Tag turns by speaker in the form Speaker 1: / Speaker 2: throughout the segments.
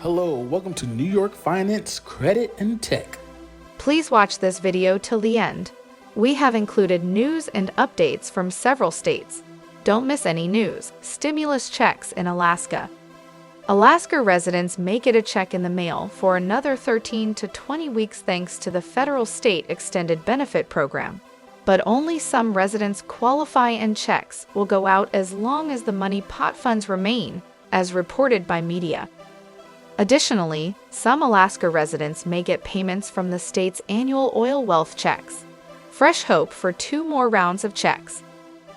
Speaker 1: Hello, welcome to New York Finance, Credit, and Tech.
Speaker 2: Please watch this video till the end. We have included news and updates from several states. Don't miss any news. Stimulus checks in Alaska. Alaska residents may get a check in the mail for another 13 to 20 weeks thanks to the federal state extended benefit program. But only some residents qualify and checks will go out as long as the money pot funds remain, as reported by media. Additionally, some Alaska residents may get payments from the state's annual oil wealth checks. Fresh hope for 2 more rounds of checks.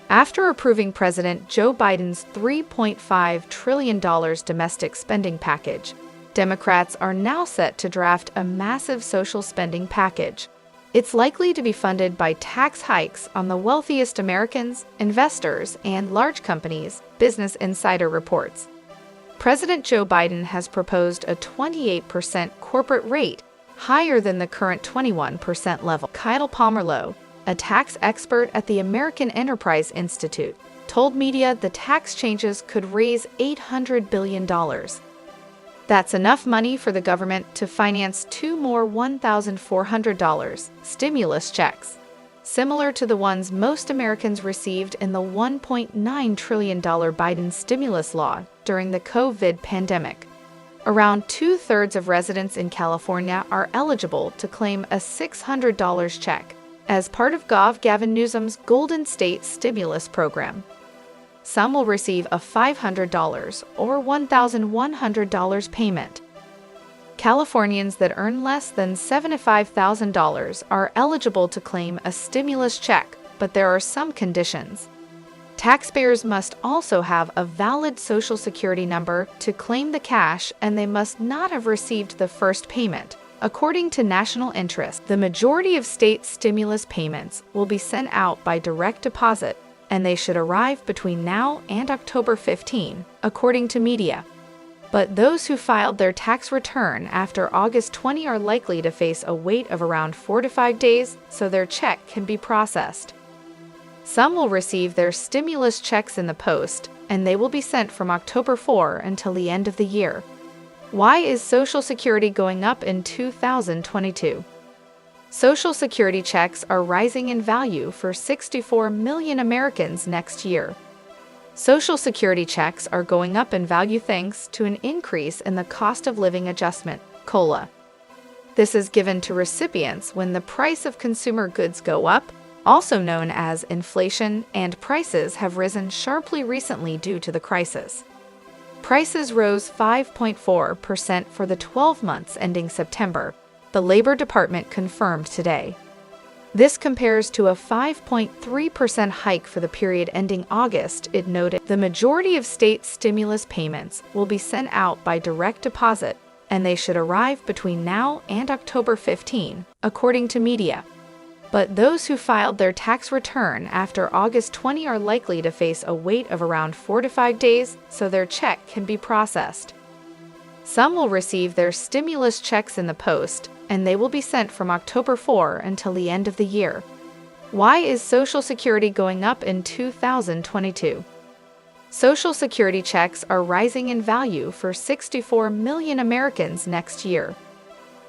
Speaker 2: After approving President Joe Biden's $3.5 trillion domestic spending package, Democrats are now set to draft a massive social spending package. It's likely to be funded by tax hikes on the wealthiest Americans, investors, and large companies, Business Insider reports. President Joe Biden has proposed a 28% corporate rate, higher than the current 21% level. Kyle Pomerleau, a tax expert at the American Enterprise Institute, told media the tax changes could raise $800 billion. That's enough money for the government to finance 2 more $1,400 stimulus checks, similar to the ones most Americans received in the $1.9 trillion Biden stimulus law during the COVID pandemic. Around 2/3 of residents in California are eligible to claim a $600 check as part of Gavin Newsom's Golden State stimulus program. Some will receive a $500 or $1,100 payment. Californians that earn less than $75,000 are eligible to claim a stimulus check, but there are some conditions. Taxpayers must also have a valid Social Security number to claim the cash, and they must not have received the first payment. According to National Interest, the majority of state stimulus payments will be sent out by direct deposit, and they should arrive between now and October 15, according to media. But those who filed their tax return after August 20 are likely to face a wait of around 4 to 5 days so their check can be processed. Some will receive their stimulus checks in the post, and they will be sent from October 4 until the end of the year. Why is Social Security going up in 2022? Social Security checks are rising in value for 64 million Americans next year. Social Security checks are going up in value thanks to an increase in the cost of living adjustment, COLA. This is given to recipients when the price of consumer goods go up, also known as inflation, and prices have risen sharply recently due to the crisis. Prices rose 5.4% for the 12 months ending September, the Labor Department confirmed today. This compares to a 5.3% hike for the period ending August, it noted. The majority of state stimulus payments will be sent out by direct deposit, and they should arrive between now and October 15, according to media. But those who filed their tax return after August 20 are likely to face a wait of around 4 to 5 days so their check can be processed. Some will receive their stimulus checks in the post, and they will be sent from October 4 until the end of the year. Why is Social Security going up in 2022? Social Security checks are rising in value for 64 million Americans next year.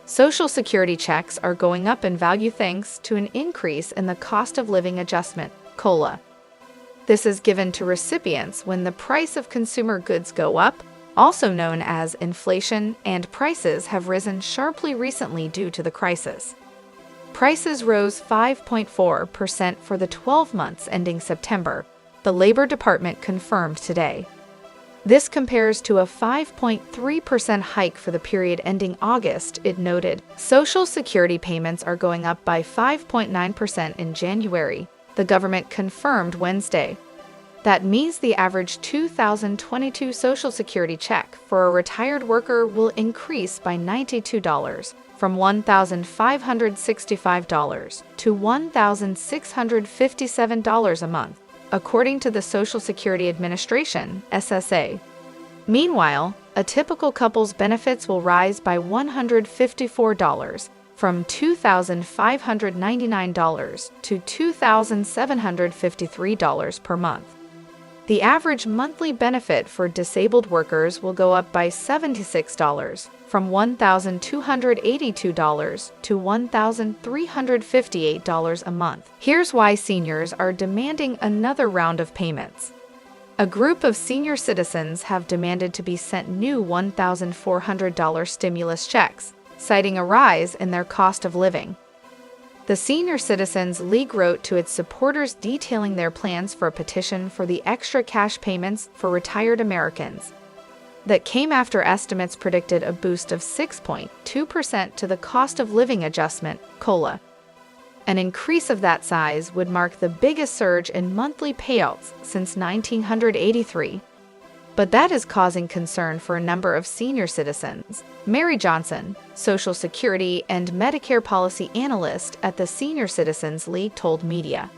Speaker 2: Social Security checks are going up in value thanks to an increase in the cost of living adjustment, COLA. This is given to recipients when the price of consumer goods go up, also known as inflation, and prices have risen sharply recently due to the crisis. Prices rose 5.4% for the 12 months ending September, the Labor Department confirmed today. This compares to a 5.3% hike for the period ending August, it noted. Social Security payments are going up by 5.9% in January, the government confirmed Wednesday. That means the average 2022 Social Security check for a retired worker will increase by $92, from $1,565 to $1,657 a month, according to the Social Security Administration, SSA. Meanwhile, a typical couple's benefits will rise by $154, from $2,599 to $2,753 per month. The average monthly benefit for disabled workers will go up by $76, from $1,282 to $1,358 a month. Here's why seniors are demanding another round of payments. A group of senior citizens have demanded to be sent new $1,400 stimulus checks, citing a rise in their cost of living. The Senior Citizens League wrote to its supporters detailing their plans for a petition for the extra cash payments for retired Americans. That came after estimates predicted a boost of 6.2% to the cost of living adjustment, COLA. An increase of that size would mark the biggest surge in monthly payouts since 1983. But that is causing concern for a number of senior citizens. Mary Johnson, Social Security and Medicare policy analyst at the Senior Citizens League, told media.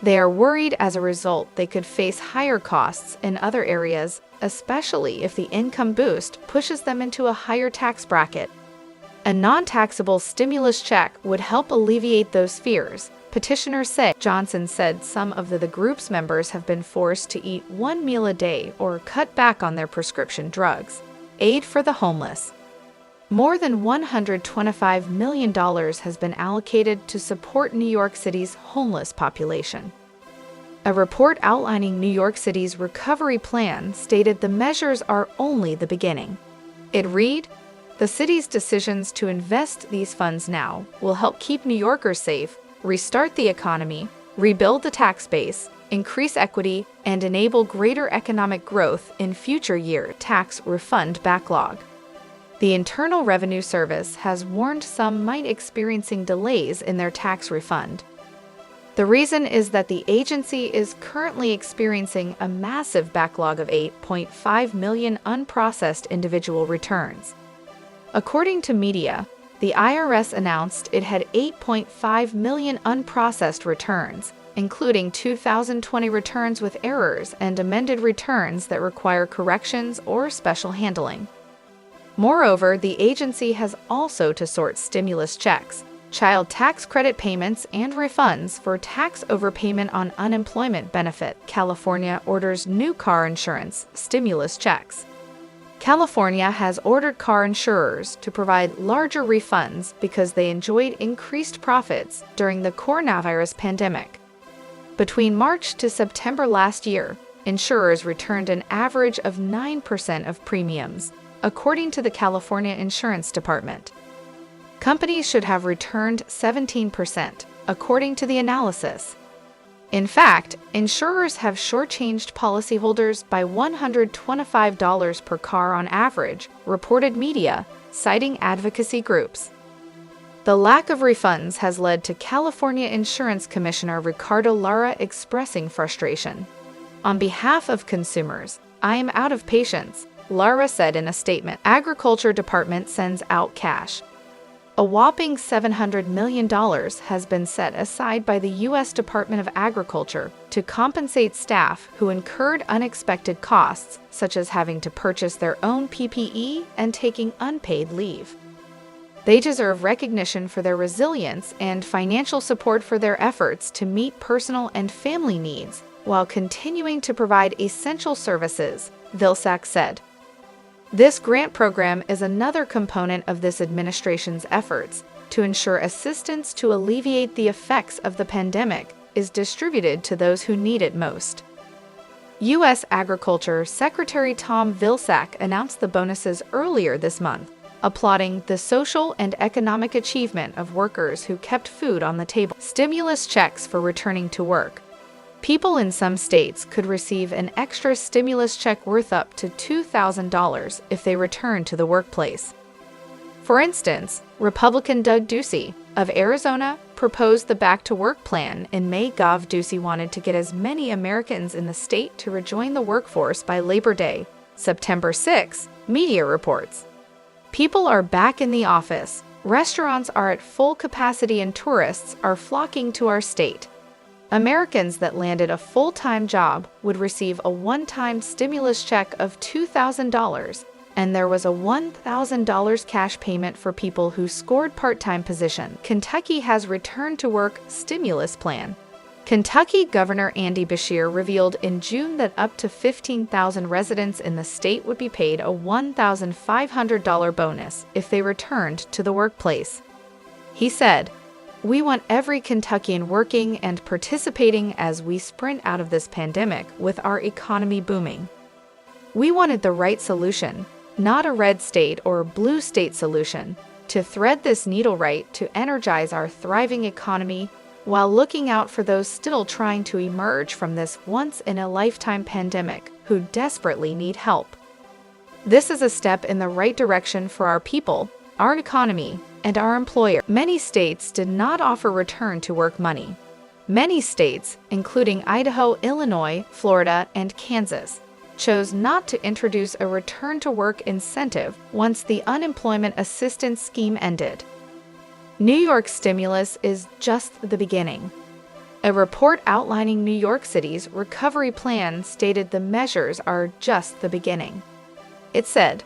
Speaker 2: They are worried as a result they could face higher costs in other areas, especially if the income boost pushes them into a higher tax bracket. A non-taxable stimulus check would help alleviate those fears, petitioners say. Johnson said some of the group's members have been forced to eat one meal a day or cut back on their prescription drugs. Aid for the homeless. More than $125 million has been allocated to support New York City's homeless population. A report outlining New York City's recovery plan stated the measures are only the beginning. It read, "The city's decisions to invest these funds now will help keep New Yorkers safe, restart the economy, rebuild the tax base, increase equity, and enable greater economic growth in future year." Tax refund backlog. The Internal Revenue Service has warned some might experiencing delays in their tax refund. The reason is that the agency is currently experiencing a massive backlog of 8.5 million unprocessed individual returns. According to media, the IRS announced it had 8.5 million unprocessed returns, including 2020 returns with errors and amended returns that require corrections or special handling. Moreover, the agency has also to sort stimulus checks, child tax credit payments, and refunds for tax overpayment on unemployment benefit. California orders new car insurance stimulus checks. California has ordered car insurers to provide larger refunds because they enjoyed increased profits during the coronavirus pandemic. Between March to September last year, insurers returned an average of 9% of premiums, according to the California Insurance Department. Companies should have returned 17%, according to the analysis. In fact, insurers have shortchanged policyholders by $125 per car on average, reported media, citing advocacy groups. The lack of refunds has led to California Insurance Commissioner Ricardo Lara expressing frustration. "On behalf of consumers, I am out of patience," Lara said in a statement. Agriculture Department sends out cash. A whopping $700 million has been set aside by the U.S. Department of Agriculture to compensate staff who incurred unexpected costs, such as having to purchase their own PPE and taking unpaid leave. They deserve recognition for their resilience and financial support for their efforts to meet personal and family needs while continuing to provide essential services, Vilsack said. This grant program is another component of this administration's efforts to ensure assistance to alleviate the effects of the pandemic is distributed to those who need it most. U.S. Agriculture Secretary Tom Vilsack announced the bonuses earlier this month, applauding the social and economic achievement of workers who kept food on the table. Stimulus checks for returning to work. People in some states could receive an extra stimulus check worth up to $2,000 if they return to the workplace. For instance, Republican Doug Ducey of Arizona proposed the Back to Work plan in May. Gov. Ducey wanted to get as many Americans in the state to rejoin the workforce by Labor Day, September 6, media reports. People are back in the office, restaurants are at full capacity, and tourists are flocking to our state. Americans that landed a full-time job would receive a one-time stimulus check of $2,000, and there was a $1,000 cash payment for people who scored part-time position. Kentucky has returned to work stimulus plan. Kentucky Governor Andy Beshear revealed in June that up to 15,000 residents in the state would be paid a $1,500 bonus if they returned to the workplace. He said, "We want every Kentuckian working and participating as we sprint out of this pandemic with our economy booming. We wanted the right solution, not a red state or blue state solution, to thread this needle right to energize our thriving economy while looking out for those still trying to emerge from this once-in-a-lifetime pandemic who desperately need help. This is a step in the right direction for our people, our economy, and our employer." Many states did not offer return-to-work money. Many states, including Idaho, Illinois, Florida, and Kansas, chose not to introduce a return-to-work incentive once the unemployment assistance scheme ended. New York's stimulus is just the beginning. A report outlining New York City's recovery plan stated the measures are just the beginning. It said,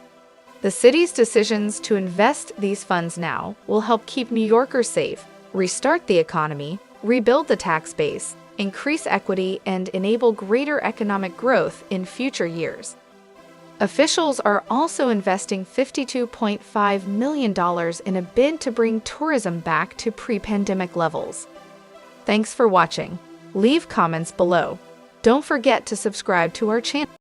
Speaker 2: "The city's decisions to invest these funds now will help keep New Yorkers safe, restart the economy, rebuild the tax base, increase equity, and enable greater economic growth in future years." Officials are also investing $52.5 million in a bid to bring tourism back to pre-pandemic levels. Thanks for watching. Leave comments below. Don't forget to subscribe to our channel.